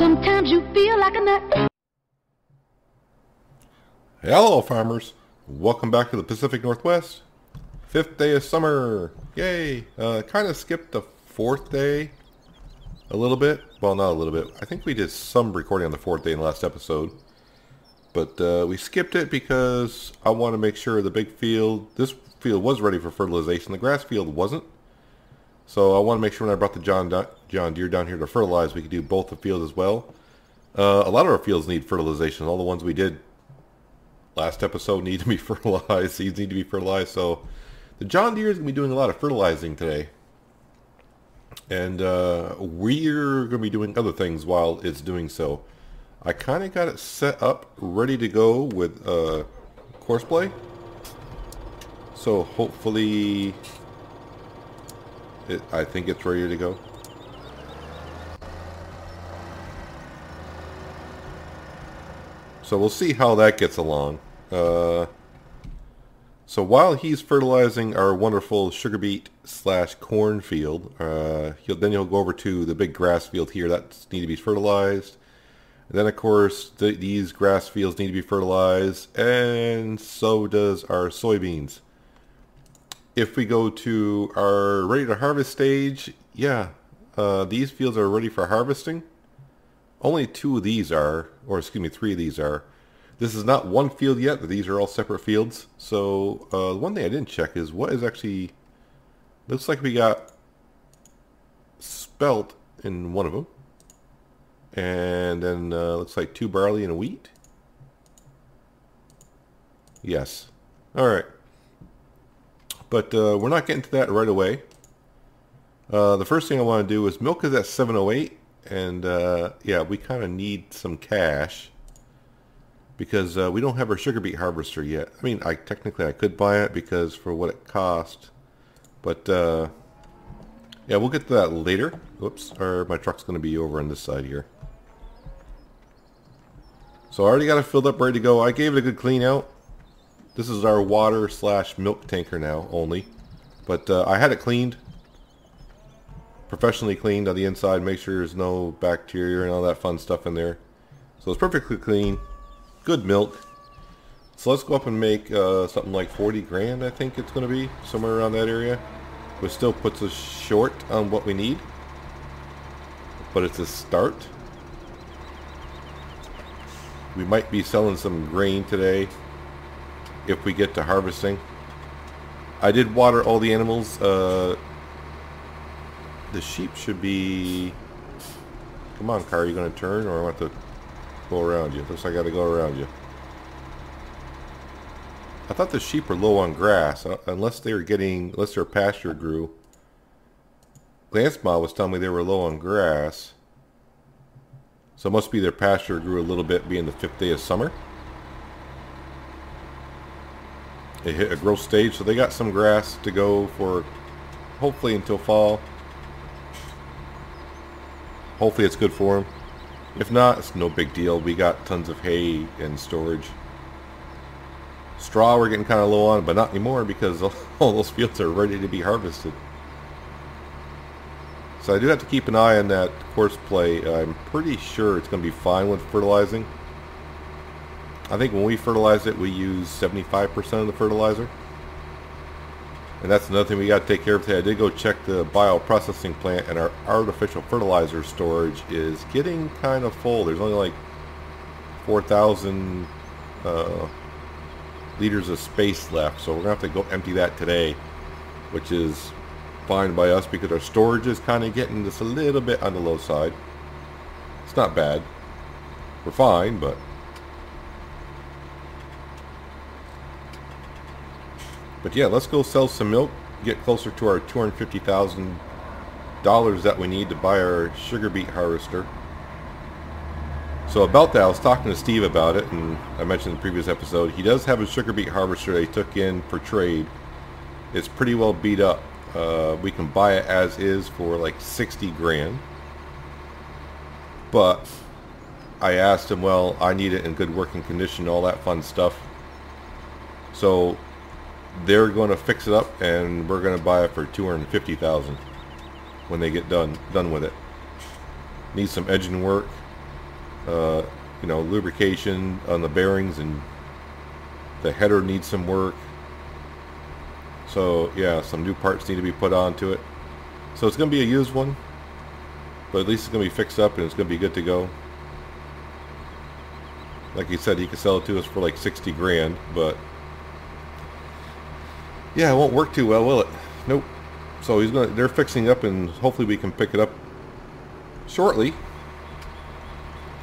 Sometimes you feel like a nut. Hello farmers, welcome back to the Pacific Northwest. 5th day of summer, yay! Kind of skipped the 4th day a little bit. Well, not a little bit. I think we did some recording on the 4th day in the last episode. But we skipped it because I want to make sure the big field, this field was ready for fertilization. The grass field wasn't. So I want to make sure when I brought the John Deere down here to fertilize, we could do both the fields as well. A lot of our fields need fertilization. All the ones we did last episode need to be fertilized. Seeds need to be fertilized. So the John Deere is going to be doing a lot of fertilizing today. And we're going to be doing other things while it's doing so. I kind of got it set up, ready to go with course play. So hopefully, I think it's ready to go. So we'll see how that gets along. So while he's fertilizing our wonderful sugar beet / corn field, he'll go over to the big grass field here that need to be fertilized. And then of course these grass fields need to be fertilized, and so does our soybeans. If we go to our ready to harvest stage, yeah, these fields are ready for harvesting. Only 2 of these are, or excuse me, 3 of these are. This is not one field yet, but these are all separate fields. So one thing I didn't check is what is actually, looks like we got spelt in one of them. And then looks like 2 barley and a wheat. Yes. Alright. But we're not getting to that right away. The first thing I want to do is milk is at 708. And yeah, we kind of need some cash. Because we don't have our sugar beet harvester yet. I mean, technically I could buy it because for what it cost. But yeah, we'll get to that later. Whoops, my truck's going to be over on this side here. So I already got it filled up, ready to go. I gave it a good clean out. This is our water / milk tanker now only. But I had it cleaned. Professionally cleaned on the inside. Make sure there's no bacteria and all that fun stuff in there. So it's perfectly clean. Good milk. So let's go up and make something like 40 grand, I think it's going to be. Somewhere around that area. Which still puts us short on what we need. But it's a start. We might be selling some grain today if we get to harvesting. I did water all the animals. The sheep should be... Come on, car, are you going to turn or I want to go around you? Looks like I got to go around you. I thought the sheep were low on grass, unless their pasture grew. Lance Ma was telling me they were low on grass. So it must be their pasture grew a little bit being the 5th day of summer. It hit a growth stage, so they got some grass to go for hopefully until fall. Hopefully it's good for them. If not, it's no big deal. We got tons of hay and storage. Straw we're getting kind of low on, but not anymore because all those fields are ready to be harvested. So I do have to keep an eye on that course play. I'm pretty sure it's going to be fine with fertilizing. I think when we fertilize it, we use 75% of the fertilizer. And that's another thing we got to take care of today. I did go check the bioprocessing plant, and our artificial fertilizer storage is getting kind of full. There's only like 4,000 liters of space left. So we're going to have to go empty that today, which is fine by us because our storage is kind of getting just a little bit on the low side. It's not bad. We're fine, but yeah, let's go sell some milk, get closer to our $250,000 that we need to buy our sugar beet harvester. So about that, I was talking to Steve about it, and I mentioned in the previous episode, he does have a sugar beet harvester that he took in for trade. It's pretty well beat up. We can buy it as is for like 60 grand. But I asked him, well, I need it in good working condition, all that fun stuff. So they're going to fix it up, and we're going to buy it for $250,000 when they get done with it. Needs some edging work. You know, lubrication on the bearings, and the header needs some work. So yeah, some new parts need to be put onto it. So it's going to be a used one, but at least it's going to be fixed up and it's going to be good to go. Like he said, he could sell it to us for like 60 grand, but yeah, it won't work too well, will it? Nope. So they're fixing up, and hopefully we can pick it up shortly.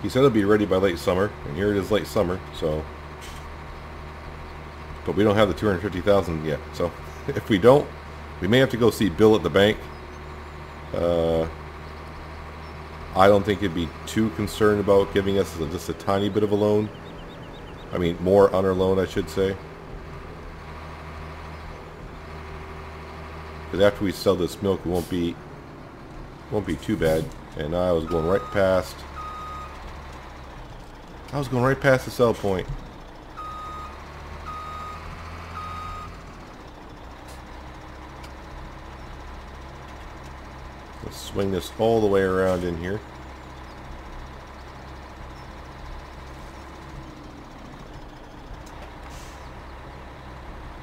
He said it'll be ready by late summer, and here it is late summer, so. But we don't have the 250,000 yet, so if we don't, we may have to go see Bill at the bank. I don't think he'd be too concerned about giving us just a tiny bit of a loan. I mean, more on our loan, I should say. Because after we sell this milk, it won't be too bad. And I was going right past. The sell point. Let's swing this all the way around in here.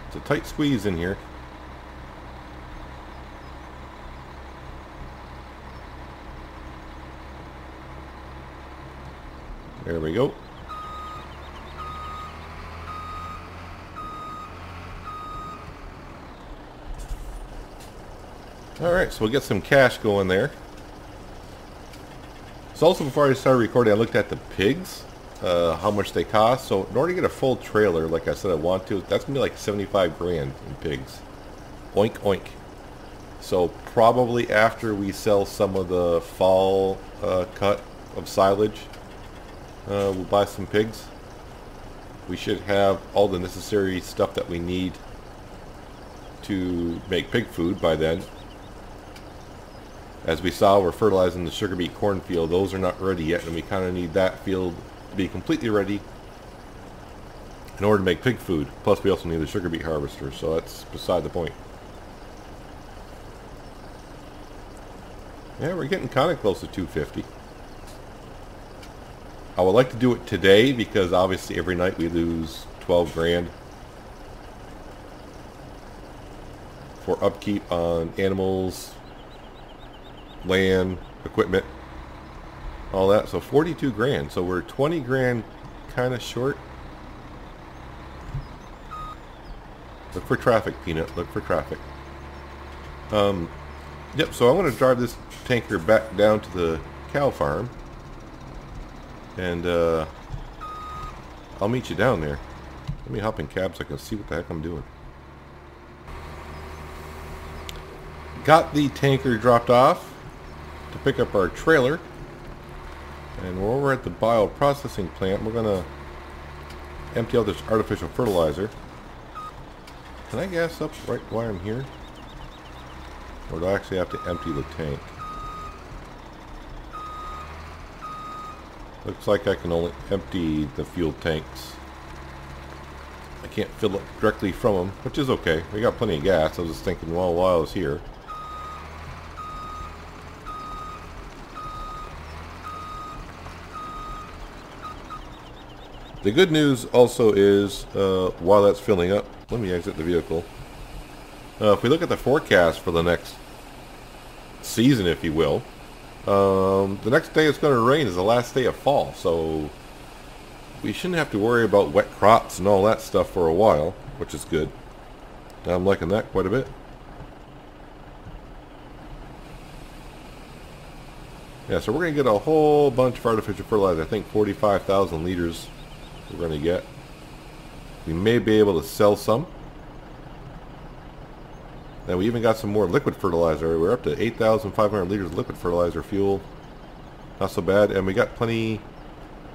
It's a tight squeeze in here. There we go. Alright, so we'll get some cash going there. So also, before I started recording, I looked at the pigs, how much they cost. So in order to get a full trailer, like I said I want to, that's going to be like 75 grand in pigs. Oink, oink. So probably after we sell some of the fall cut of silage, we'll buy some pigs. We should have all the necessary stuff that we need to make pig food by then. As we saw, we're fertilizing the sugar beet cornfield. Those are not ready yet, and we kind of need that field to be completely ready in order to make pig food. Plus, we also need the sugar beet harvester, so that's beside the point. Yeah, we're getting kind of close to 250. I would like to do it today because obviously every night we lose 12 grand for upkeep on animals, land, equipment, all that. So 42 grand. So we're 20 grand kind of short. Look for traffic, Peanut. Look for traffic. Yep, so I'm going to drive this tanker back down to the cow farm. And I'll meet you down there. Let me hop in cab so I can see what the heck I'm doing. Got the tanker dropped off to pick up our trailer, and we're over at the bioprocessing plant. We're gonna empty out this artificial fertilizer. Can I gas up right while I'm here, or do I actually have to empty the tank? Looks like I can only empty the fuel tanks. I can't fill it directly from them, which is okay. We got plenty of gas. I was just thinking, well, while I was here. The good news also is, while that's filling up, let me exit the vehicle. If we look at the forecast for the next season, if you will, the next day it's going to rain is the last day of fall, so we shouldn't have to worry about wet crops and all that stuff for a while, which is good. I'm liking that quite a bit. Yeah, so we're going to get a whole bunch of artificial fertilizer. I think 45,000 liters we're going to get. We may be able to sell some. And we even got some more liquid fertilizer. We're up to 8,500 liters of liquid fertilizer fuel. Not so bad. And we got plenty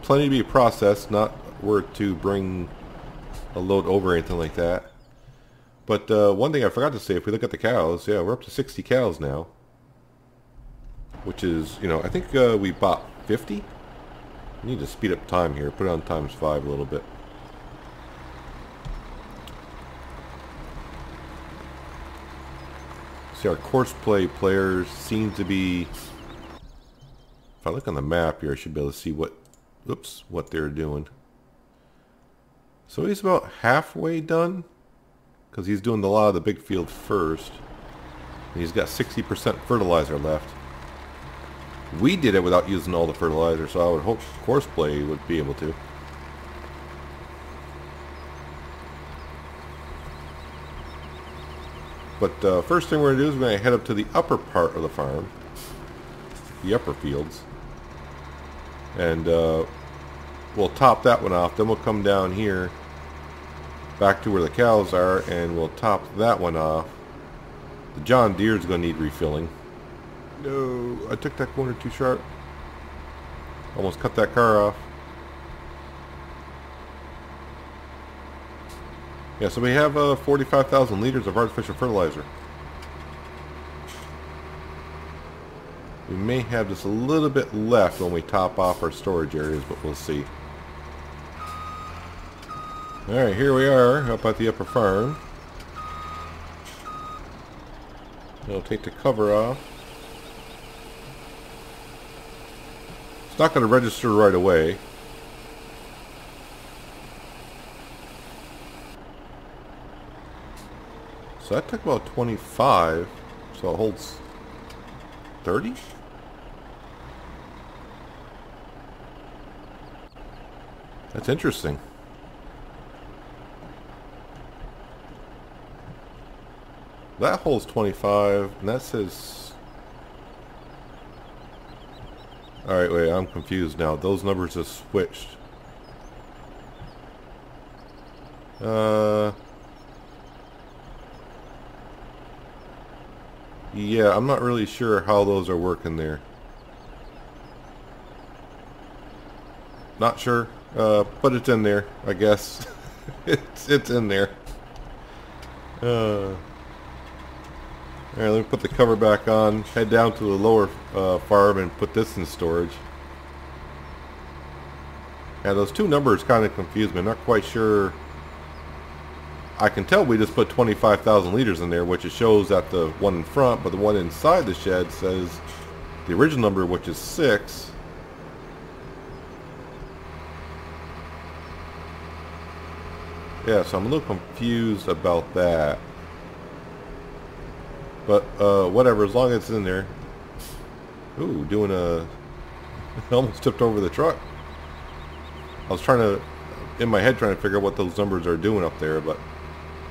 to be processed. Not worth to bring a load over or anything like that. But one thing I forgot to say, if we look at the cows, yeah, we're up to 60 cows now. Which is, you know, I think we bought 50. We need to speed up time here. Put it on ×5 a little bit. See, our course play players seem to be... If I look on the map here, I should be able to see what oops, what they're doing. So he's about halfway done, because he's doing a lot of the big field first. And he's got 60% fertilizer left. We did it without using all the fertilizer, so I would hope Courseplay would be able to. But first thing we're going to do is we're going to head up to the upper part of the farm. The upper fields. And we'll top that one off. Then we'll come down here back to where the cows are, and we'll top that one off. The John Deere's going to need refilling. No, I took that corner too sharp. Almost cut that car off. Yeah, so we have 45,000 liters of artificial fertilizer. We may have just a little bit left when we top off our storage areas, but we'll see. Alright, here we are up at the upper farm. We'll take the cover off. It's not going to register right away. So that took about 25, so it holds 30? That's interesting. That holds 25, and that says... Alright, wait, I'm confused now. Those numbers have switched. Yeah, I'm not really sure how those are working there. Not sure, but it's in there, I guess. it's in there. Alright, let me put the cover back on, head down to the lower farm and put this in storage. Yeah, those two numbers kind of confuse me. I'm not quite sure. I can tell we just put 25,000 liters in there, which it shows at the one in front, but the one inside the shed says the original number, which is 6. Yeah, so I'm a little confused about that. But whatever, as long as it's in there. Ooh, doing a... almost tipped over the truck. I was trying to, in my head, trying to figure out what those numbers are doing up there, but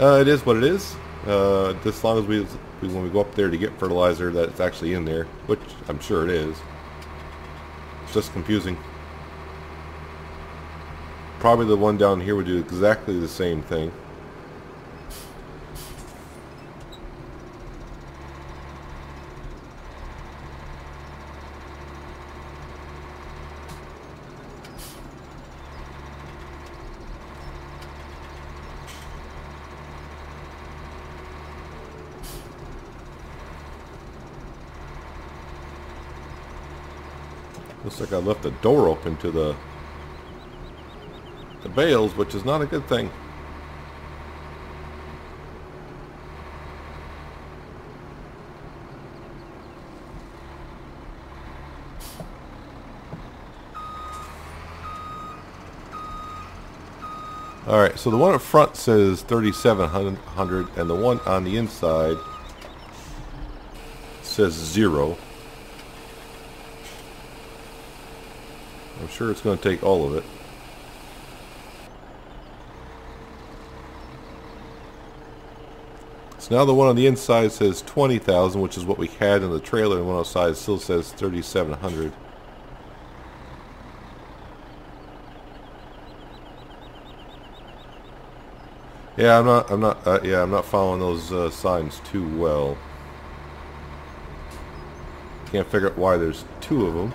it is what it is. Just as long as when we go up there to get fertilizer, that it's actually in there, which I'm sure it is. It's just confusing. Probably the one down here would do exactly the same thing. Looks like I left the door open to the bales, which is not a good thing. Alright, so the one up front says 3,700 and the one on the inside says 0. I'm sure it's going to take all of it. So now the one on the inside says 20,000, which is what we had in the trailer, and one outside still says 3,700. Yeah, I'm not following those signs too well. Can't figure out why there's 2 of them.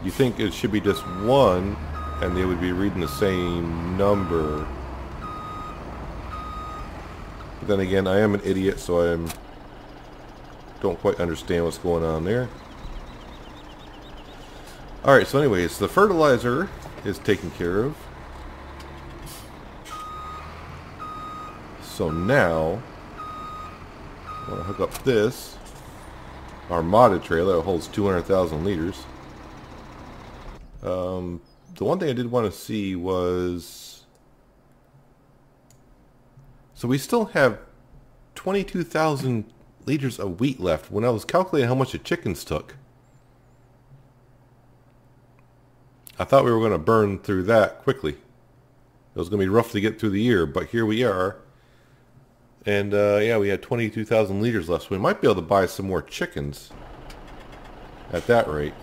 You think it should be just one, and they would be reading the same number. But then again, I am an idiot, so I don't quite understand what's going on there. Alright, so anyways, the fertilizer is taken care of. So now, I want to hook up this, our modded trailer that holds 200,000 liters. The one thing I did want to see was... So we still have 22,000 liters of wheat left when I was calculating how much the chickens took. I thought we were going to burn through that quickly. It was going to be rough to get through the year, but here we are. And yeah, we had 22,000 liters left, so we might be able to buy some more chickens at that rate.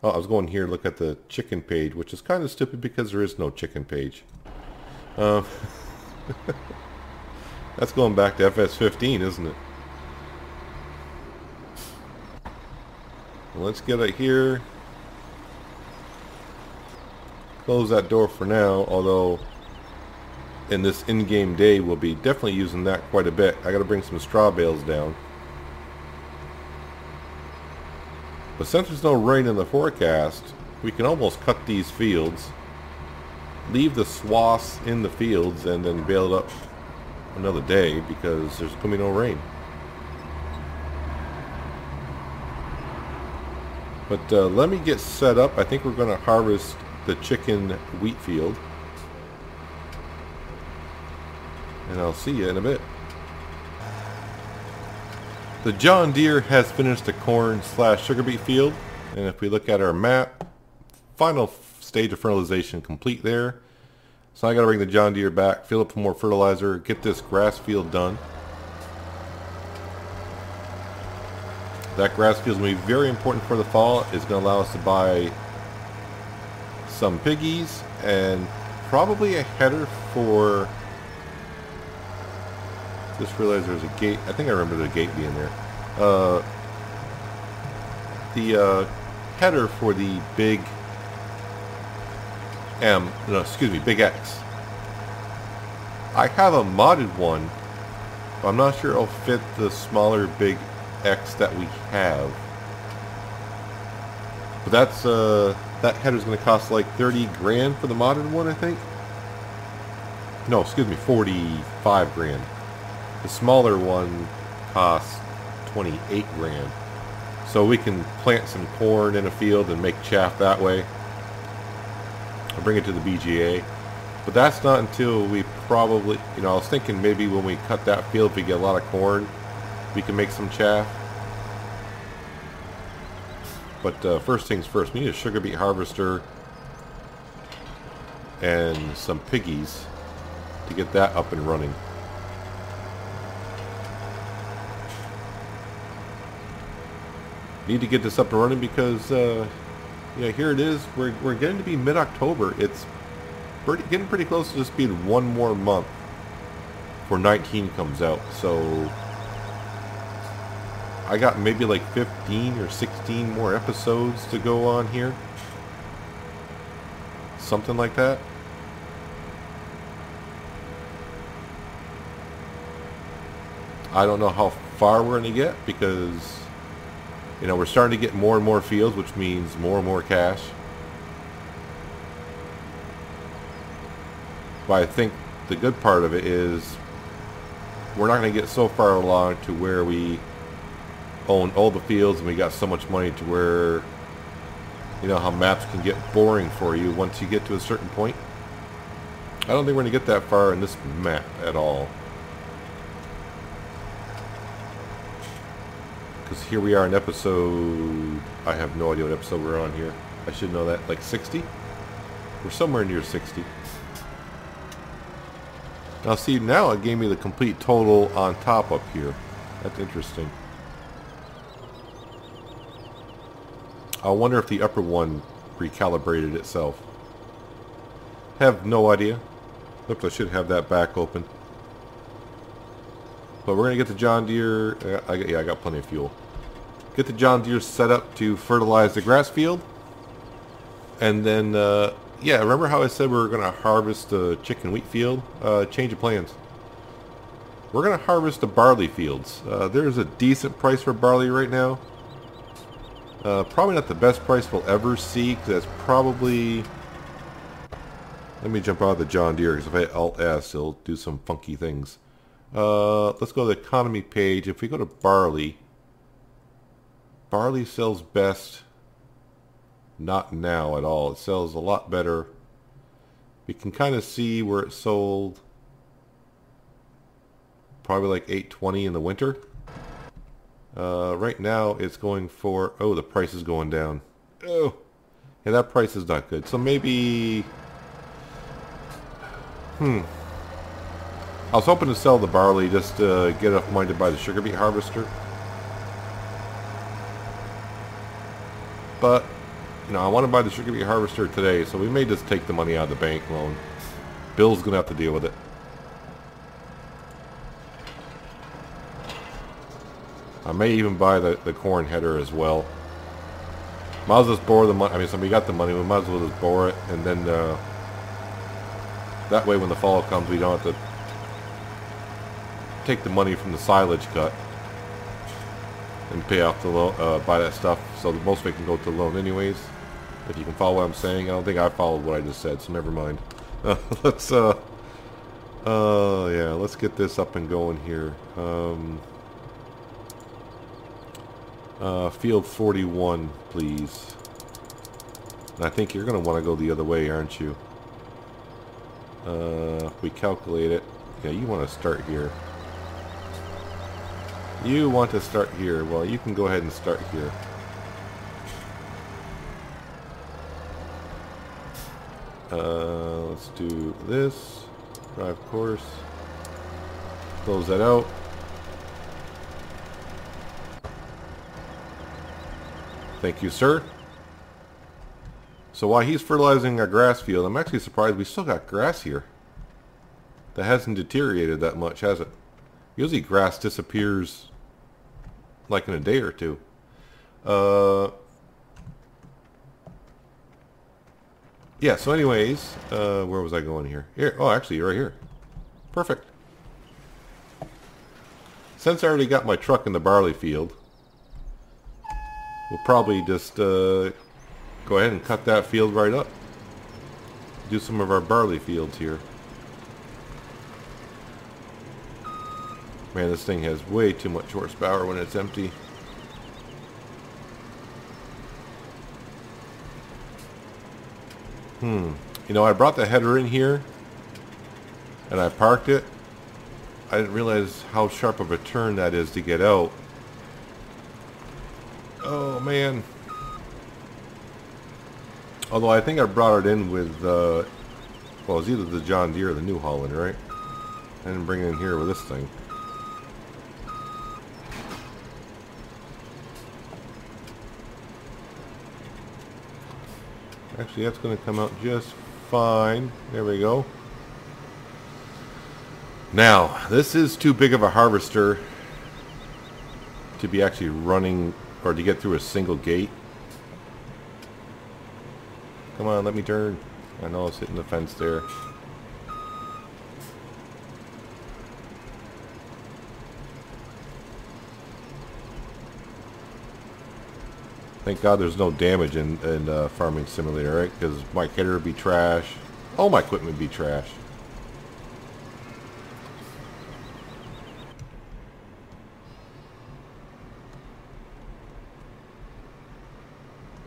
Oh, I was going here to look at the chicken page, which is kind of stupid because there is no chicken page. That's going back to FS15, isn't it? Well, let's get it here. Close that door for now, although in this in-game day we'll be definitely using that quite a bit. I gotta bring some straw bales down. But since there's no rain in the forecast, we can almost cut these fields, leave the swaths in the fields, and then bale it up another day because there's going to be no rain. But let me get set up. I think we're going to harvest the chicken wheat field. And I'll see you in a bit. The John Deere has finished the corn/sugar beet field, and if we look at our map, final stage of fertilization complete there. So I got to bring the John Deere back, fill up with more fertilizer, get this grass field done. That grass field is going to be very important for the fall. It's going to allow us to buy some piggies and probably a header for... Just realized there's a gate. I think I remember the gate being there. The header for the big M, no, excuse me, big X. I have a modded one, but I'm not sure it'll fit the smaller big X that we have. But that's that header's going to cost like 30 grand for the modded one, I think. No, excuse me, 45 grand. The smaller one costs 28 grand. So we can plant some corn in a field and make chaff that way. I'll bring it to the BGA. But that's not until we probably, you know, I was thinking maybe when we cut that field, if we get a lot of corn, we can make some chaff. But first things first, we need a sugar beet harvester and some piggies to get that up and running. Need to get this up and running because, yeah, here it is. We're getting to be mid-October. It's getting pretty close to just being one more month before 19 comes out. So I got maybe like 15 or 16 more episodes to go on here. Something like that. I don't know how far we're going to get because, you know, we're starting to get more and more fields, which means more and more cash. But I think the good part of it is we're not going to get so far along to where we own all the fields and we got so much money to where, you know, how maps can get boring for you once you get to a certain point. I don't think we're going to get that far in this map at all. Because here we are in episode... I have no idea what episode we're on here. I should know that. Like 60? We're somewhere near 60. Now see, now it gave me the complete total on top up here. That's interesting. I wonder if the upper one recalibrated itself. Have no idea. Oops, I should have that back open. But we're going to get the John Deere... yeah, I got plenty of fuel. Get the John Deere set up to fertilize the grass field. And then, yeah, remember how I said we were going to harvest the chicken wheat field? Change of plans. We're going to harvest the barley fields. There's a decent price for barley right now. Probably not the best price we'll ever see, because that's probably... Let me jump out of the John Deere, because if I hit Alt-S, it'll do some funky things. Let's go to the economy page. If we go to barley, barley sells best Not now at all. It sells a lot better. We can kind of see where it sold. Probably like $8.20 in the winter. Right now it's going for... Oh, the price is going down. Oh, yeah, that price is not good. So maybe... I was hoping to sell the barley just to get enough money to buy the sugar beet harvester. But, you know, I want to buy the sugar beet harvester today, so we may just take the money out of the bank loan. Bill's going to have to deal with it. I may even buy the corn header as well. Might as well just borrow the money. I mean, so we got the money, we might as well just borrow it, and then that way when the fall comes, we don't have to take the money from the silage cut and pay off the loan, buy that stuff, so that most of it can go to the loan anyways. If you can follow what I'm saying. I don't think I followed what I just said, so never mind. Let's get this up and going here. Field 41, please. And I think you're going to want to go the other way, aren't you? If we calculate it, yeah, you want to start here. You want to start here. Well, you can go ahead and start here. Let's do this. Drive course. Close that out. Thank you, sir. So while he's fertilizing our grass field, I'm actually surprised we still got grass here. That hasn't deteriorated that much, has it? Usually grass disappears like in a day or two. Yeah, so anyways, where was I going here? Here, oh, actually, right here. Perfect. Since I already got my truck in the barley field, we'll probably just go ahead and cut that field right up. Do some of our barley fields here. Man, this thing has way too much horsepower when it's empty. You know, I brought the header in here and I parked it. I didn't realize how sharp of a turn that is to get out. Oh man. Although I think I brought it in with well, it was either the John Deere or the New Holland, right? I didn't bring it in here with this thing. Actually, that's going to come out just fine. There we go. Now, this is too big of a harvester to be actually running or to get through a single gate. Come on, let me turn. I know I was hitting the fence there. Thank God there's no damage in Farming Simulator, right? Because my header would be trash. All my equipment would be trash.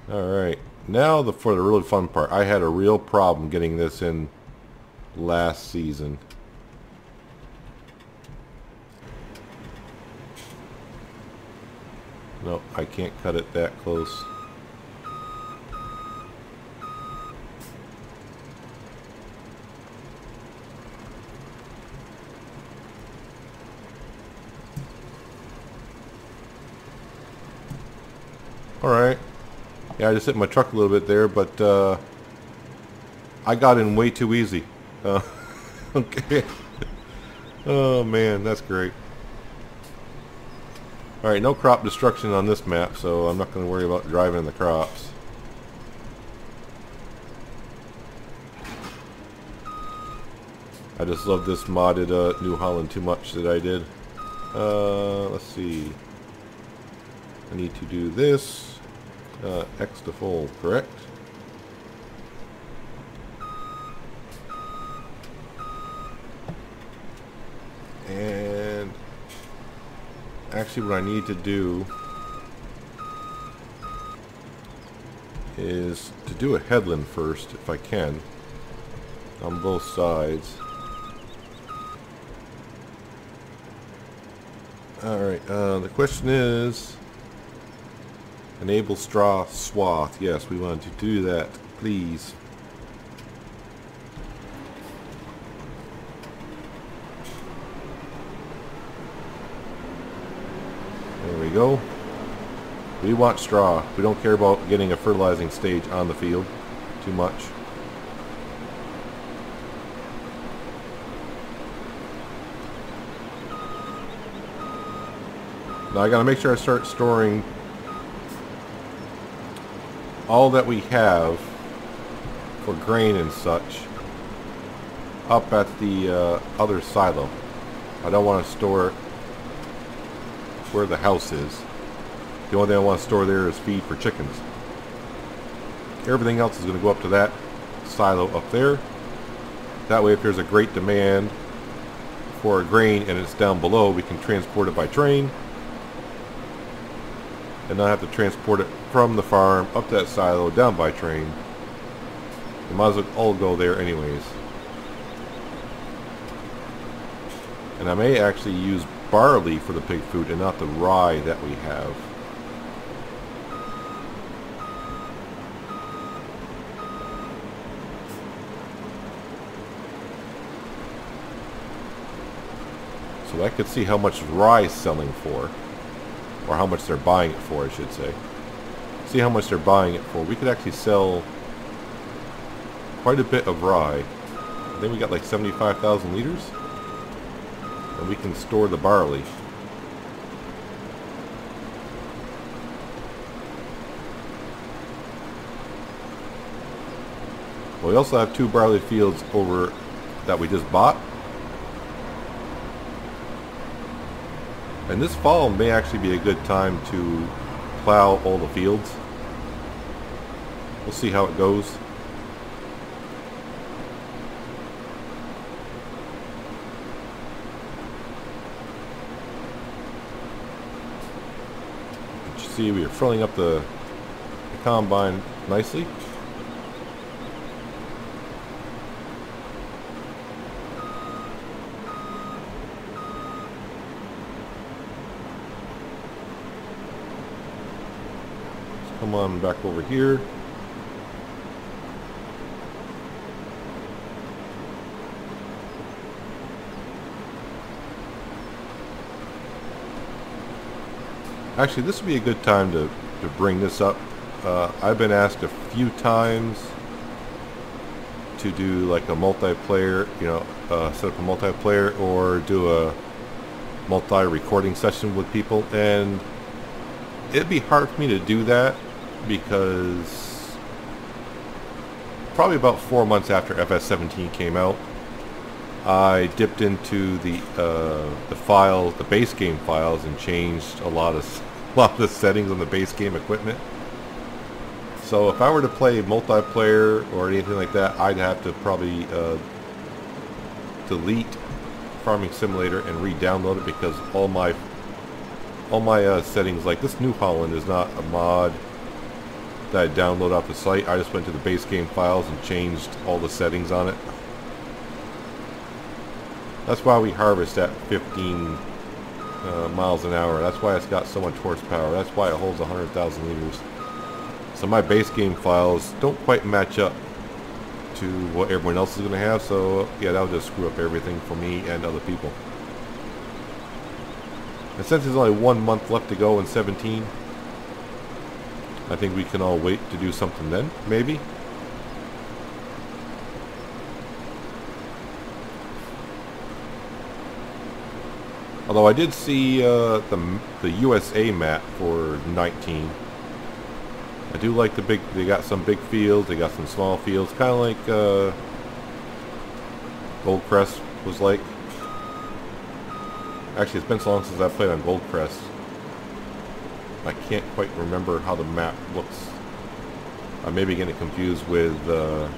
Alright, now for the really fun part. I had a real problem getting this in last season. No, I can't cut it that close. Alright. Yeah, I just hit my truck a little bit there, but I got in way too easy. Okay. Oh man, that's great. Alright, no crop destruction on this map, so I'm not going to worry about driving the crops. I just love this modded New Holland too much that I did. Let's see. I need to do this. X to fold, correct? And actually what I need to do is to do a headland first, if I can, on both sides. Alright, the question is, enable straw swath. Yes, we want to do that, please. There we go. We want straw. We don't care about getting a fertilizing stage on the field too much. Now I gotta make sure I start storing all that we have for grain and such up at the other silo. I don't want to store it where the house is. The only thing I want to store there is feed for chickens. Everything else is going to go up to that silo up there. That way if there's a great demand for grain and it's down below, we can transport it by train and not have to transport it from the farm up that silo down by train. It might as well all go there anyways. And I may actually use barley for the pig food and not the rye that we have. So I could see how much rye is selling for. Or how much they're buying it for, I should say. See how much they're buying it for. We could actually sell quite a bit of rye. I think we got like 75,000 liters. And we can store the barley. Well, we also have 2 barley fields over that we just bought. And this fall may actually be a good time to plow all the fields. We'll see how it goes. But you see we are filling up the combine nicely. Come on back over here. Actually, this would be a good time to bring this up. I've been asked a few times to do like a multiplayer, set up a multiplayer or do a multi-recording session with people, and it'd be hard for me to do that because probably about 4 months after FS17 came out, I dipped into the files, the base game files, and changed a lot of the settings on the base game equipment. So if I were to play multiplayer or anything like that, I'd have to probably delete Farming Simulator and re-download it, because all my settings, like this New Holland, is not a mod that I download off the site. I just went to the base game files and changed all the settings on it. That's why we harvest at 15 miles an hour. That's why it's got so much horsepower. That's why it holds 100,000 liters. So my base game files don't quite match up to what everyone else is going to have. So yeah, that would just screw up everything for me and other people. And since there's only 1 month left to go in 17, I think we can all wait to do something then, maybe. Although I did see the USA map for 19. I do like they got some big fields, they got some small fields, kind of like Goldcrest was like. Actually, it's been so long since I played on Goldcrest. I can't quite remember how the map looks. I may be getting confused with... No,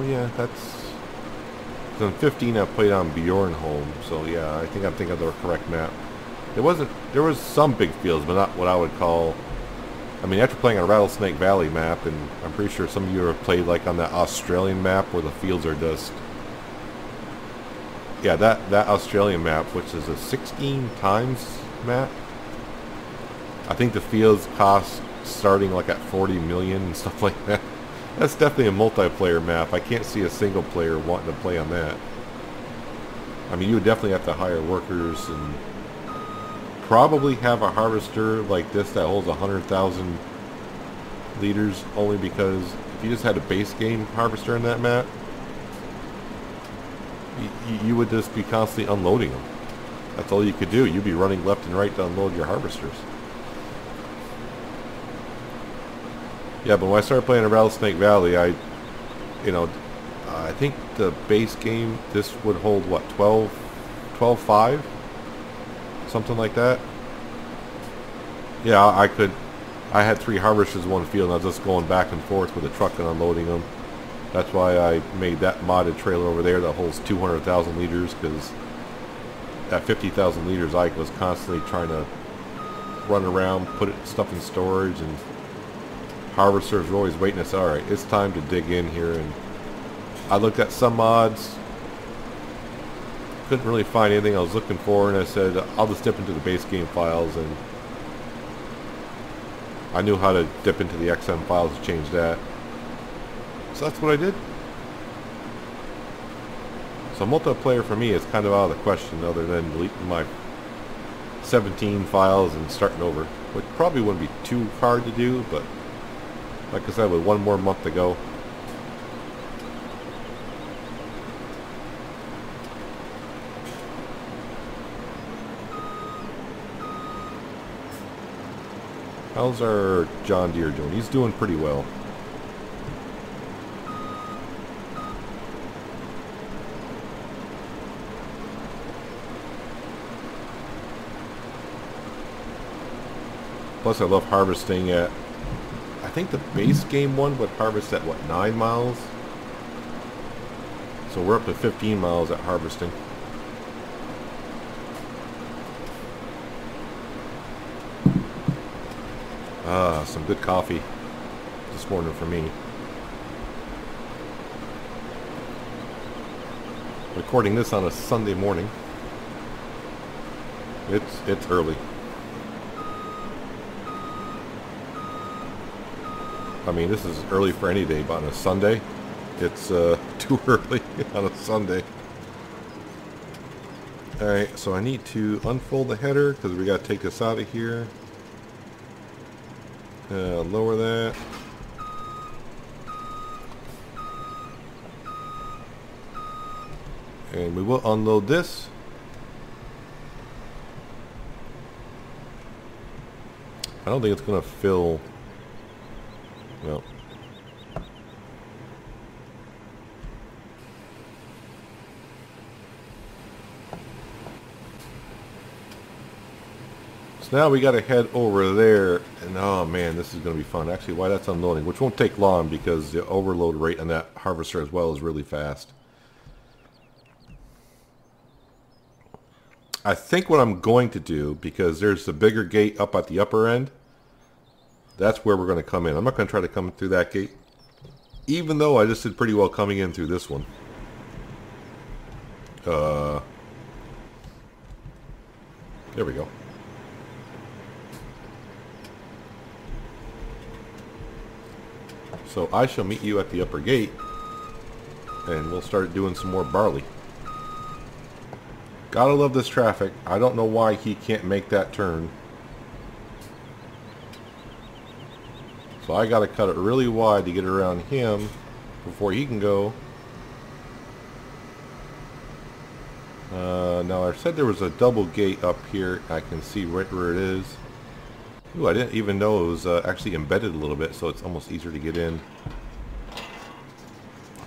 yeah, that's... In 15 I played on Bjornholm, so yeah, I think I'm thinking of the correct map. There was some big fields, but not what I would call I mean, after playing on Rattlesnake Valley map, and I'm pretty sure some of you have played like on that Australian map where the fields are just... Yeah, that Australian map, which is a 16 times map. I think the fields cost starting like at 40 million and stuff like that. That's definitely a multiplayer map. I can't see a single player wanting to play on that. I mean, you would definitely have to hire workers and probably have a harvester like this that holds 100,000 liters, only because if you just had a base game harvester in that map, you would just be constantly unloading them. That's all you could do. You'd be running left and right to unload your harvesters. Yeah, but when I started playing in Rattlesnake Valley, I think the base game, this would hold, what, 12.5? Something like that. Yeah, I had 3 harvesters in one field, and I was just going back and forth with a truck and unloading them. That's why I made that modded trailer over there that holds 200,000 liters, because at 50,000 liters I was constantly trying to run around, put stuff in storage, and harvesters were always waiting to say, alright, it's time to dig in here. And I looked at some mods, couldn't really find anything I was looking for, and I said, I'll just dip into the base game files, and I knew how to dip into the XM files to change that. So that's what I did. So multiplayer for me is kind of out of the question, other than deleting my 17 files and starting over, which probably wouldn't be too hard to do, but like I said, with one more month to go. How's our John Deere doing? He's doing pretty well. Plus I love harvesting at, I think the base game one would harvest at what, 9 miles? So we're up to 15 miles at harvesting. Ah, some good coffee this morning for me. Recording this on a Sunday morning. It's early. I mean, this is early for any day, but on a Sunday, it's too early on a Sunday. Alright, so I need to unfold the header because we got to take this out of here. Lower that. And we will unload this. I don't think it's going to fill. No. So now we got to head over there, and oh man, this is going to be fun. Actually, while that's unloading, which won't take long because the overload rate on that harvester as well is really fast. I think what I'm going to do, because there's the bigger gate up at the upper end, that's where we're going to come in. I'm not going to try to come through that gate, even though I just did pretty well coming in through this one. There we go. So I shall meet you at the upper gate, and we'll start doing some more barley. Gotta love this traffic. I don't know why he can't make that turn. So I gotta cut it really wide to get around him before he can go. Now I said there was a double gate up here. I can see right where it is. Ooh, I didn't even know it was actually embedded a little bit, so it's almost easier to get in.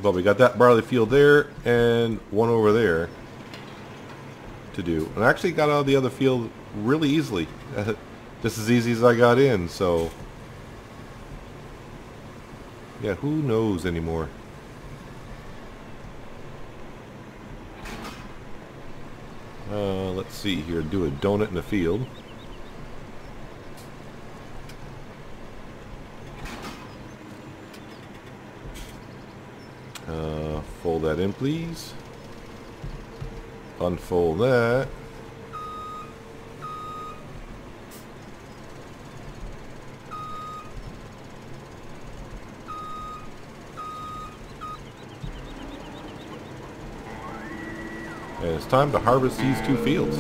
But we got that barley field there and one over there to do. And I actually got out of the other field really easily. Just as easy as I got in, so yeah, who knows anymore. Let's see here, do a donut in the field. Fold that in, please. Unfold that. And it's time to harvest these 2 fields.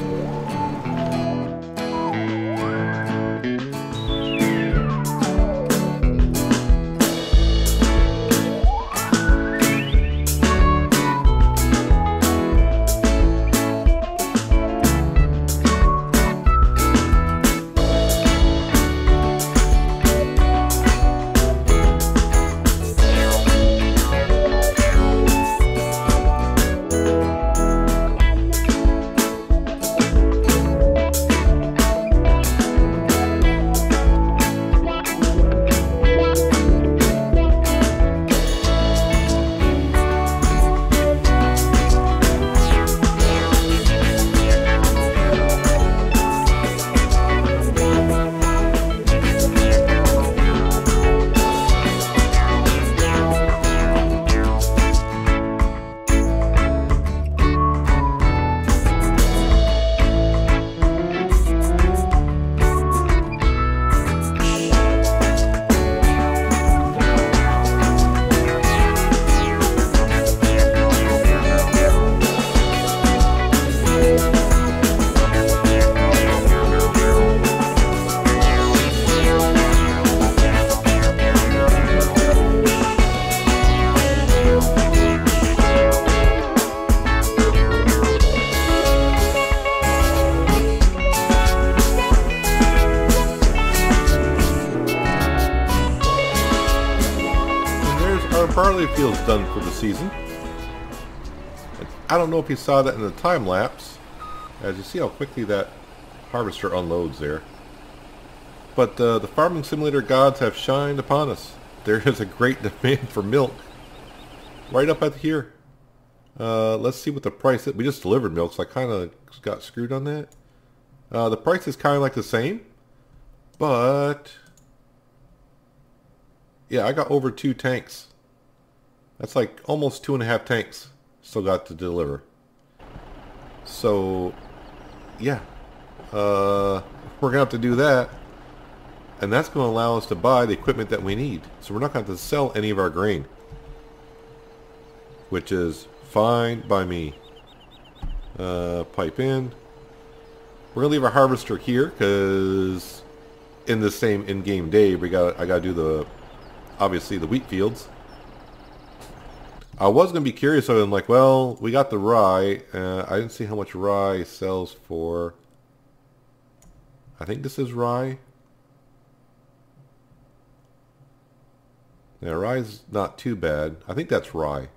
Barley field's done for the season. I don't know if you saw that in the time lapse, as you see how quickly that harvester unloads there. But the farming simulator gods have shined upon us. There is a great demand for milk right up at here. Let's see what the price is. We just delivered milk, so I kind of got screwed on that. The price is kind of like the same, but yeah, I got over 2 tanks. That's like almost 2.5 tanks still got to deliver. So yeah, we're gonna have to do that, and that's going to allow us to buy the equipment that we need. So we're not going to have to sell any of our grain, which is fine by me. Pipe in. We're gonna leave our harvester here because in the same in-game day I gotta do the obviously the wheat fields. I was going to be curious, so I'm like, well, we got the rye. I didn't see how much rye sells for. I think this is rye. Yeah, rye's not too bad. I think that's rye.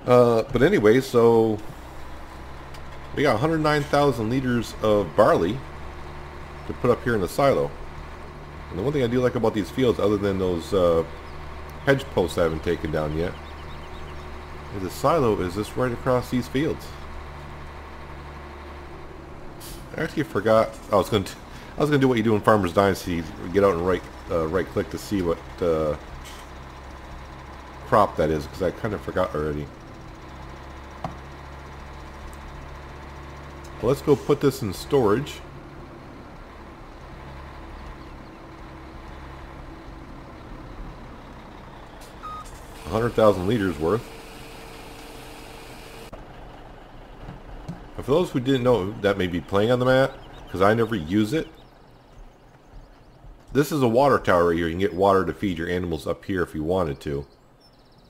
But anyway, so we got 109,000 liters of barley to put up here in the silo. And the one thing I do like about these fields, other than those hedge posts I haven't taken down yet, the silo is just right across these fields. I actually forgot I was gonna do what you do in Farmer's Dynasty, get out and right click to see what crop that is, because I kind of forgot already. Well, let's go put this in storage. $100,000 liters worth. And for those who didn't know that may be playing on the map, because I never use it, this is a water tower right here. You can get water to feed your animals up here if you wanted to.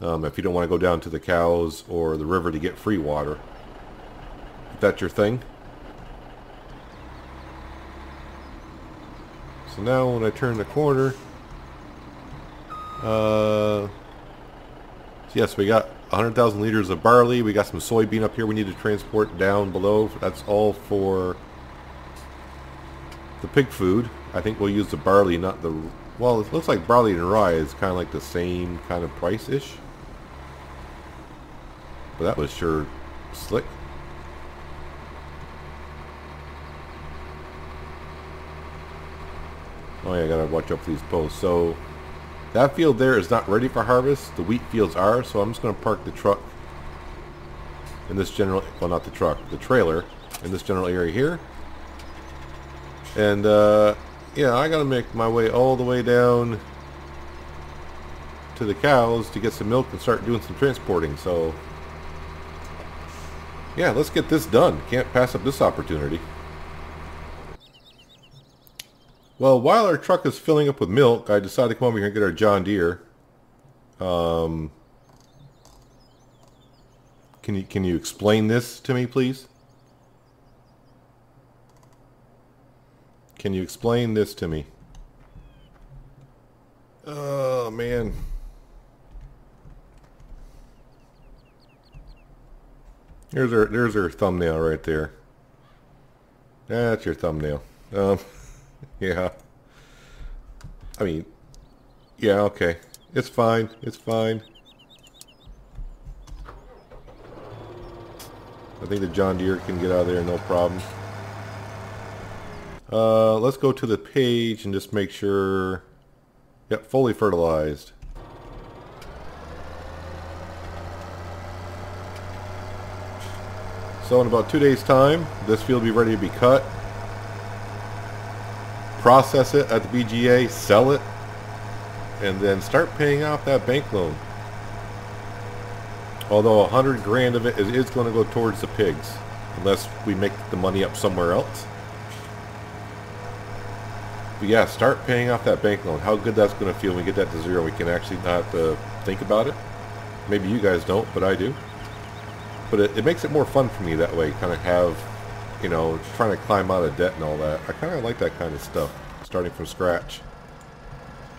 If you don't want to go down to the cows or the river to get free water. If that's your thing. So now when I turn the corner, yes, we got 100,000 liters of barley. We got some soybean up here we need to transport down below. That's all for the pig food. I think we'll use the barley, not the... Well, it looks like barley and rye is kind of like the same kind of price-ish. But that was sure slick. Oh yeah, I gotta watch out for these posts. So That field there is not ready for harvest. The wheat fields are, so I'm just going to park the truck in this general, well, not the truck, the trailer in this general area here. And yeah, I got to make my way all the way down to the cows to get some milk and start doing some transporting. So yeah, let's get this done. Can't pass up this opportunity. Well, while our truck is filling up with milk, I decided to come over here and get our John Deere. Can you explain this to me, please? Can you explain this to me? Oh, man. There's our thumbnail right there. That's your thumbnail. Yeah. I mean, yeah, okay. It's fine. It's fine. I think the John Deere can get out of there no problem. Let's go to the page and just make sure. Yep, fully fertilized. So in about 2 days' time, this field will be ready to be cut. Process it at the BGA, sell it, and then start paying off that bank loan. Although 100 grand of it is going to go towards the pigs, unless we make the money up somewhere else. But yeah, start paying off that bank loan. How good that's going to feel when we get that to zero. We can actually not have to think about it. Maybe you guys don't, but I do. But it makes it more fun for me that way. Kind of have, you know, trying to climb out of debt and all that. I kind of like that kind of stuff, starting from scratch.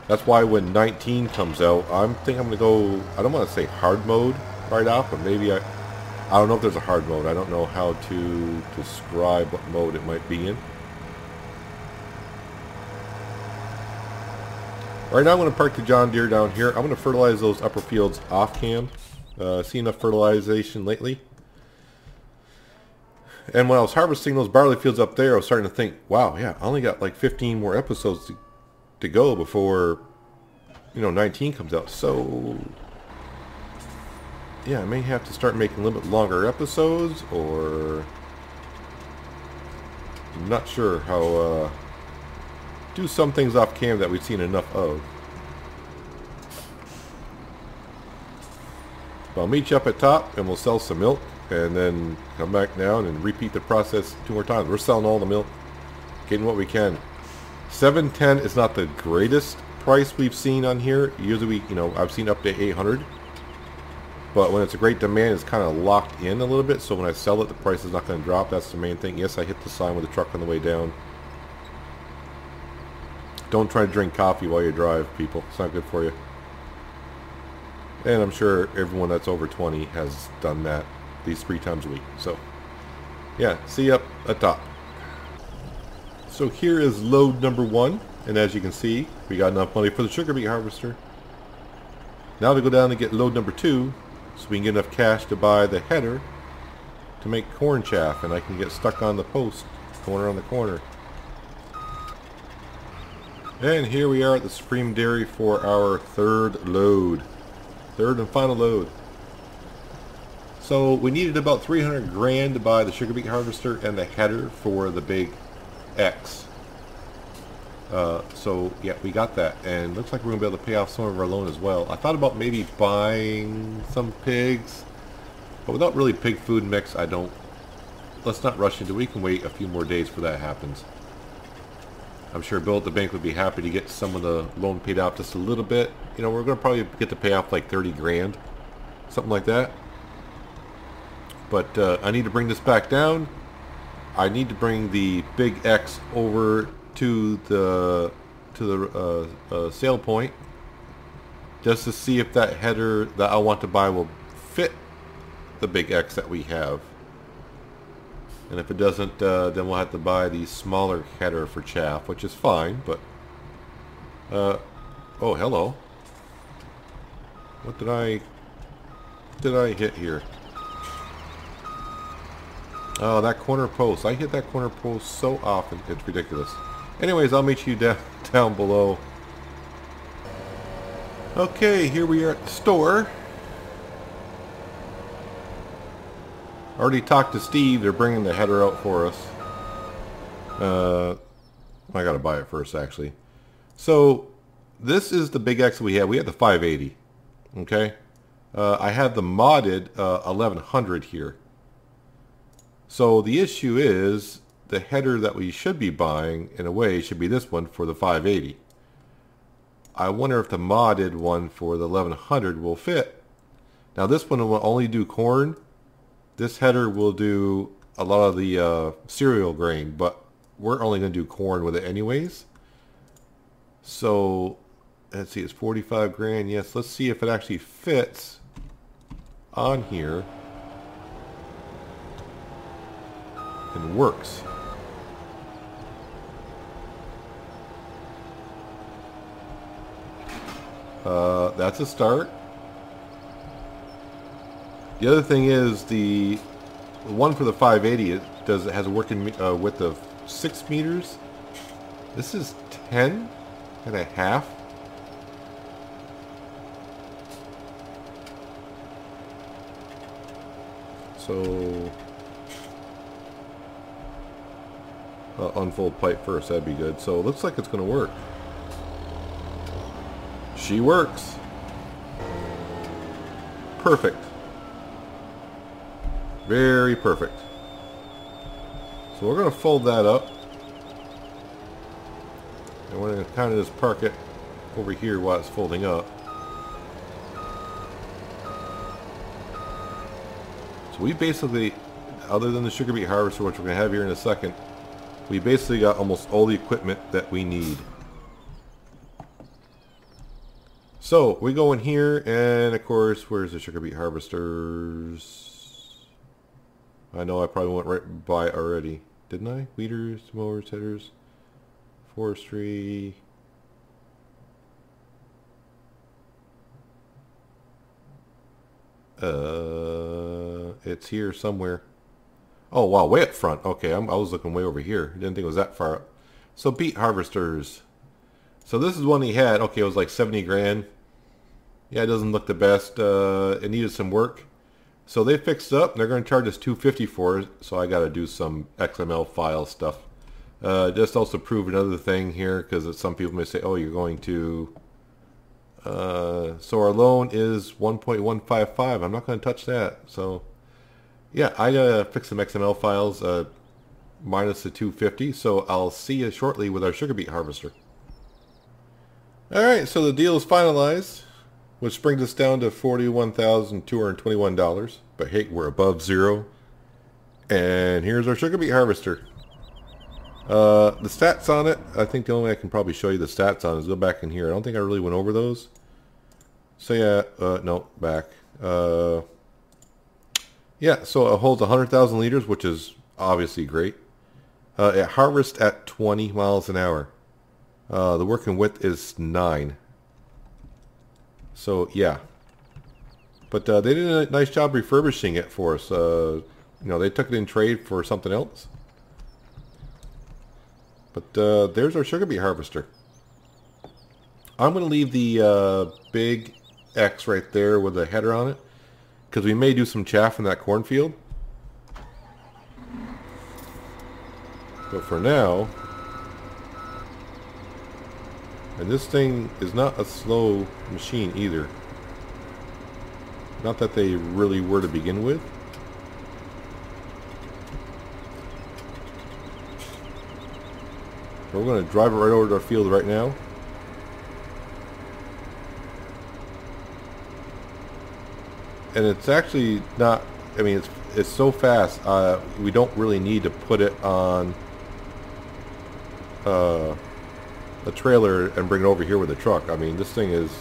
That's why when 19 comes out, I think I'm going to go, I don't want to say hard mode right off, but maybe I don't know if there's a hard mode. I don't know how to describe what mode it might be in. Right now I'm going to park the John Deere down here. I'm going to fertilize those upper fields off cam. See enough fertilization lately. And when I was harvesting those barley fields up there, I was starting to think, wow, yeah, I only got like 15 more episodes to go before, you know, 19 comes out. So, yeah, I may have to start making a little bit longer episodes, or I'm not sure how, do some things off cam that we've seen enough of. But I'll meet you up at top and we'll sell some milk and then come back down and repeat the process 2 more times. We're selling all the milk, getting what we can. $7.10 is not the greatest price we've seen on here. Usually, you know, I've seen up to 800. But when it's a great demand, it's kind of locked in a little bit. So when I sell it, the price is not going to drop. That's the main thing. Yes, I hit the sign with the truck on the way down. Don't try to drink coffee while you drive, people. It's not good for you. And I'm sure everyone that's over 20 has done that at least 3 times a week. So, yeah, see you up at top. So here is load number 1. And as you can see, we got enough money for the sugar beet harvester. Now to go down and get load number 2, so we can get enough cash to buy the header to make corn chaff. And I can get stuck on the post, corner on the corner. And here we are at the Supreme Dairy for our 3rd load. 3rd and final load. So we needed about 300 grand to buy the sugar beet harvester and the header for the big X. So yeah, we got that, and looks like we're gonna be able to pay off some of our loan as well. I thought about maybe buying some pigs, but without really pig food mix, I don't. Let's not rush into it. We can wait a few more days before that happens. I'm sure Bill at the bank would be happy to get some of the loan paid off just a little bit. You know, we're going to probably get to pay off like 30 grand. Something like that. But I need to bring this back down. I need to bring the big X over to the sale point. Just to see if that header that I want to buy will fit the big X that we have. And if it doesn't, then we'll have to buy the smaller header for chaff, which is fine, but... oh, hello. What did I hit here? Oh, that corner post. I hit that corner post so often, it's ridiculous. Anyways, I'll meet you down below. Okay, here we are at the store. Already talked to Steve. They're bringing the header out for us. I gotta buy it first, actually. So this is the big X we have. We have the 580. Okay. I have the modded 1100 here. So the issue is the header that we should be buying, in a way, should be this one for the 580. I wonder if the modded one for the 1100 will fit. Now this one will only do corn. This header will do a lot of the cereal grain, but we're only going to do corn with it anyways. So let's see, it's 45 grand. Yes, let's see if it actually fits on here and works. That's a start. The other thing is the one for the 580 it has a working width of 6 meters. This is 10 and a half. So unfold pipe first, that'd be good. So it looks like it's going to work. She works. Perfect. Very perfect. So we're going to fold that up. And we're going to kind of just park it over here while it's folding up. So we basically, other than the sugar beet harvester, which we're going to have here in a second, we basically got almost all the equipment that we need. So we go in here, and of course, where's the sugar beet harvesters? I know I probably went right by already, didn't I? Weeders, mowers, headers, forestry. It's here somewhere. Oh wow, way up front. Okay, I was looking way over here. Didn't think it was that far up. So beet harvesters. So this is one he had. Okay, it was like 70 grand. Yeah, it doesn't look the best. It needed some work. So they fixed it up. And they're going to charge us $250 for it. So I got to do some XML file stuff. Just also prove another thing here, because some people may say, "Oh, you're going to." So our loan is 1.155. I'm not going to touch that. So yeah, I gotta fix some XML files. Minus the 250. So I'll see you shortly with our sugar beet harvester. All right, so the deal is finalized, which brings us down to $41,221. But hey, we're above zero. And here's our sugar beet harvester. The stats on it, I think the only way I can probably show you the stats on it is go back in here. I don't think I really went over those. So yeah, no, back. Yeah, so it holds 100,000 liters, which is obviously great. It harvests at 20 miles an hour. The working width is 9. So yeah, but they did a nice job refurbishing it for us. You know, they took it in trade for something else. But there's our sugar beet harvester. I'm going to leave the big X right there with a header on it, because we may do some chaff in that cornfield. But for now, and this thing is not a slow machine either. Not that they really were to begin with. We're going to drive it right over to our field right now. And it's actually not, I mean, it's so fast, we don't really need to put it on a trailer and bring it over here with a truck. I mean, this thing is,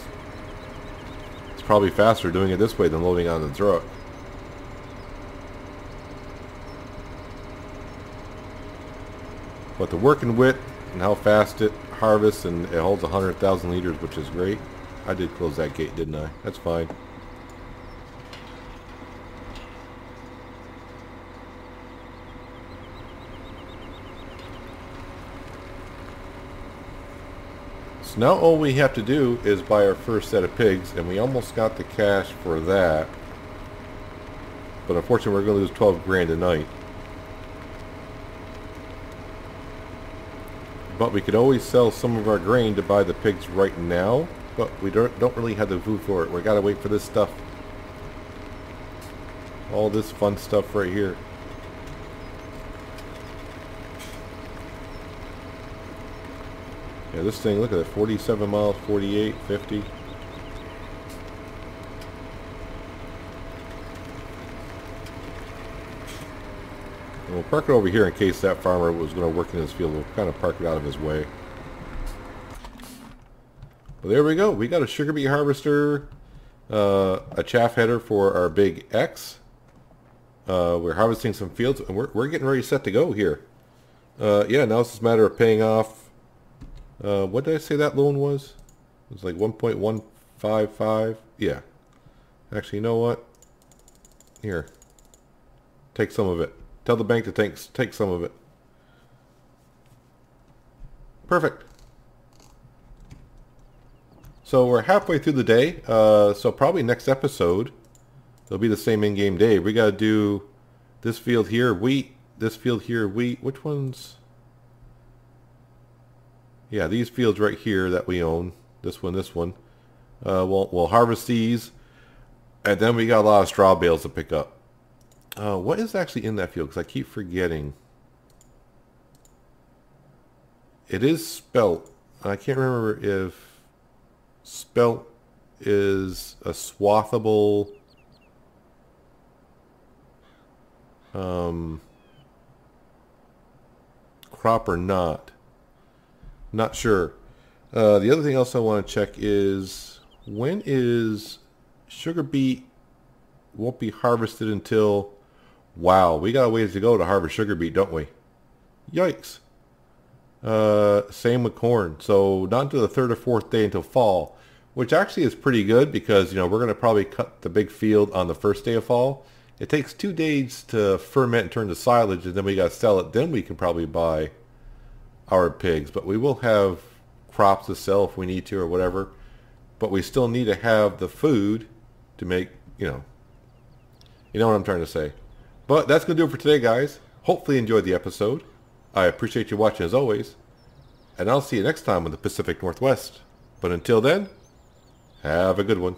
it's probably faster doing it this way than loading on the truck. But the working width and how fast it harvests, and it holds 100,000 liters, which is great. I did close that gate, didn't I? That's fine. So now all we have to do is buy our first set of pigs, and we almost got the cash for that. But unfortunately, we're going to lose 12 grand tonight. But we could always sell some of our grain to buy the pigs right now. But we don't really have the food for it. We got to wait for this stuff. All this fun stuff right here. Yeah, this thing, look at it, 47 miles, 48, 50. And we'll park it over here in case that farmer was going to work in his field. We'll kind of park it out of his way. Well, there we go. We got a sugar beet harvester, a chaff header for our big X. We're harvesting some fields, and we're getting ready set to go here. Yeah, now it's just a matter of paying off. What did I say that loan was? It was like 1.155. Yeah. Actually, you know what? Here. Take some of it. Tell the bank to take some of it. Perfect. So we're halfway through the day. So probably next episode, it'll be the same in-game day. We got to do this field here, wheat. This field here, wheat. Which ones? Yeah, these fields right here that we own. This one, this one. We'll harvest these. And then we got a lot of straw bales to pick up. What is actually in that field? Because I keep forgetting. It is spelt. I can't remember if spelt is a swathable crop or not. Not sure. The other thing else I want to check is when is sugar beet won't be harvested until, wow, we got a ways to go to harvest sugar beet, don't we? Yikes. Same with corn. So not until the third or fourth day until fall, which actually is pretty good because, you know, we're going to probably cut the big field on the first day of fall. It takes 2 days to ferment and turn to silage, and then we got to sell it. Then we can probably buy our pigs, but we will have crops to sell if we need to or whatever. But we still need to have the food to make, you know what I'm trying to say. But that's going to do it for today, guys. Hopefully you enjoyed the episode. I appreciate you watching as always. And I'll see you next time on the Pacific Northwest. But until then, have a good one.